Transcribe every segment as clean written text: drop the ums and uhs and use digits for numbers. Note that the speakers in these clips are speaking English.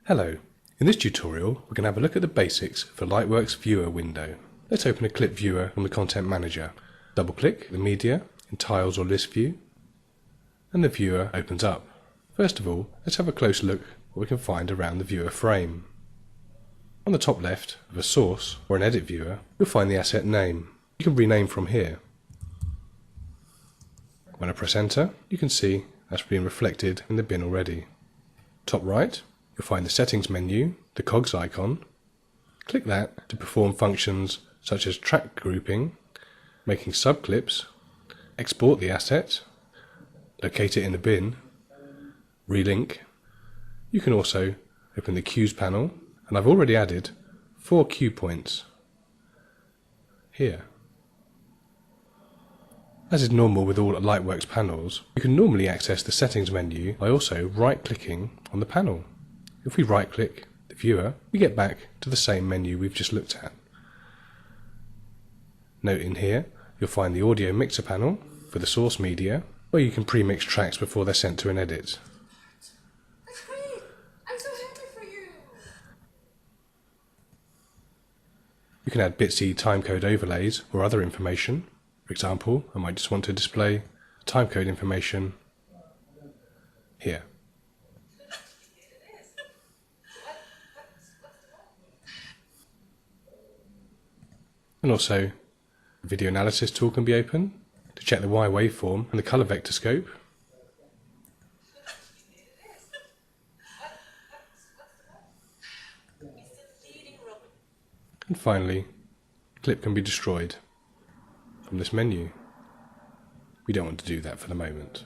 Hello, in this tutorial we're going to have a look at the basics of the Lightworks viewer window. Let's open a clip viewer from the Content Manager. Double click the media in Tiles or List View and the viewer opens up. First of all, let's have a close look what we can find around the viewer frame. On the top left of a source or an edit viewer, you'll find the asset name. You can rename from here. When I press enter, you can see that's being reflected in the bin already. Top right, you'll find the settings menu, the cogs icon. Click that to perform functions such as track grouping, making subclips, export the asset, locate it in the bin, relink. You can also open the cues panel, and I've already added 4 cue points here. As is normal with all Lightworks panels, you can normally access the settings menu by also right-clicking on the panel. If we right-click the viewer, we get back to the same menu we've just looked at. Note in here, you'll find the audio mixer panel for the source media, where you can pre-mix tracks before they're sent to an edit. That's great! I'm so happy for you! You can add bitsy timecode overlays or other information. For example, I might just want to display timecode information here. And also, the video analysis tool can be opened to check the Y waveform and the color vector scope. And finally, the clip can be destroyed from this menu. We don't want to do that for the moment.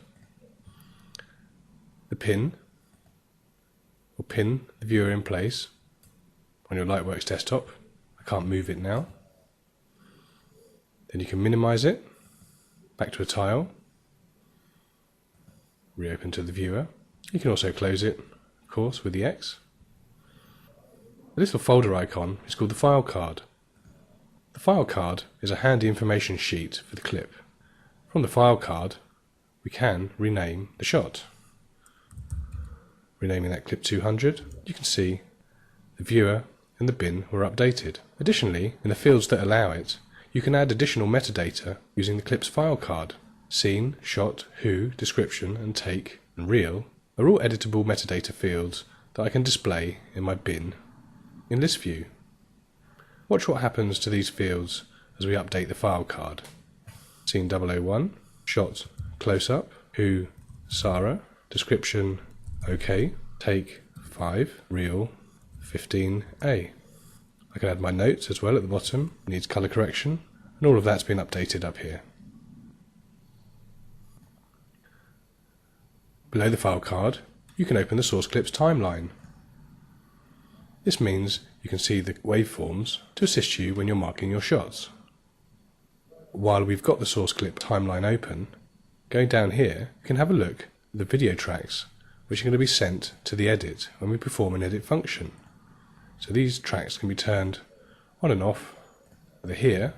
The pin will pin the viewer in place on your Lightworks desktop. I can't move it now. Then you can minimize it back to a tile, reopen to the viewer. You can also close it, of course, with the X. The little folder icon is called the file card. The file card is a handy information sheet for the clip. From the file card, we can rename the shot. Renaming that clip 200, you can see the viewer and the bin were updated. Additionally, in the fields that allow it, you can add additional metadata using the clip's file card. Scene, shot, who, description, and take, and reel are all editable metadata fields that I can display in my bin in List View. Watch what happens to these fields as we update the file card. Scene 001, shot, close-up, who, Sarah, description, OK, take, 5, reel, 15A. I can add my notes as well at the bottom, needs colour correction, and all of that's been updated up here. Below the file card, you can open the source clip's timeline. This means you can see the waveforms to assist you when you're marking your shots. While we've got the source clip timeline open, going down here, you can have a look at the video tracks which are going to be sent to the edit when we perform an edit function. So these tracks can be turned on and off, whether here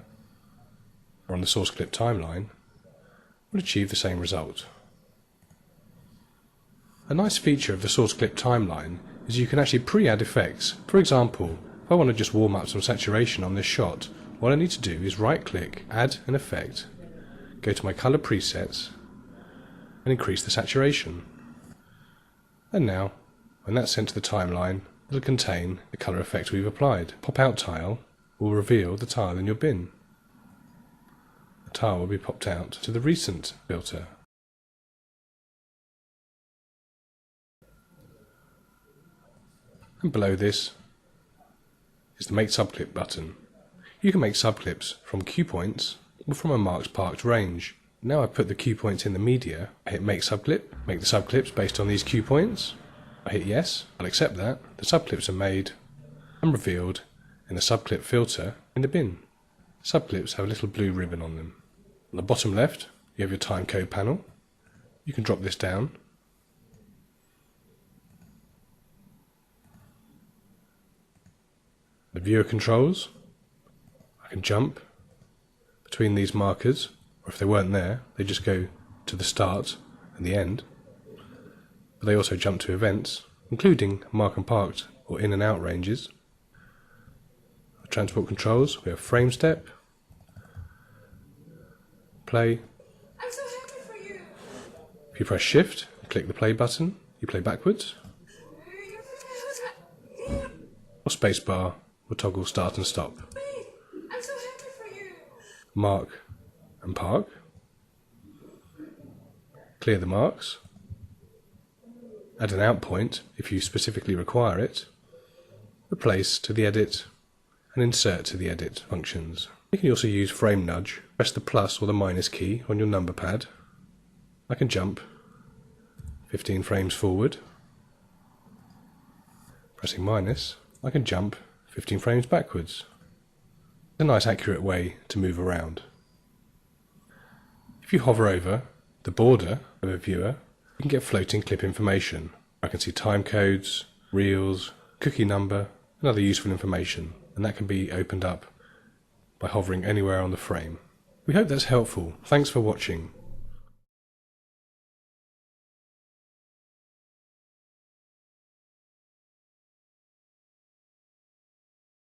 or on the source clip timeline, will achieve the same result. A nice feature of the source clip timeline is you can actually pre-add effects. For example, if I want to just warm up some saturation on this shot, what I need to do is right-click, add an effect, go to my colour presets, and increase the saturation. And now, when that's sent to the timeline, it'll contain the colour effect we've applied. Pop-out tile will reveal the tile in your bin. The tile will be popped out to the recent filter. And below this is the Make Subclip button. You can make subclips from cue points or from a marked parked range. Now I've put the cue points in the media, I hit Make Subclip, make the subclips based on these cue points. I hit yes, I'll accept that. The subclips are made and revealed in the subclip filter in the bin. Subclips have a little blue ribbon on them. On the bottom left, you have your timecode panel. You can drop this down. The viewer controls. I can jump between these markers, or if they weren't there, they just go to the start and the end. But they also jump to events. including mark and parked or in and out ranges. For transport controls, we have frame step, play. I'm so happy for you. If you press shift and click the play button, you play backwards, or spacebar will toggle start and stop. Wait, I'm so happy for you. Mark and park. Clear the marks. Add an out point if you specifically require it. Replace to the edit and insert to the edit functions. You can also use frame nudge. Press the plus or the minus key on your number pad. I can jump 15 frames forward. Pressing minus, I can jump 15 frames backwards. It's a nice accurate way to move around. If you hover over the border of a viewer, you can get floating clip information. I can see time codes, reels, cookie number, and other useful information, and that can be opened up by hovering anywhere on the frame. We hope that's helpful. Thanks for watching.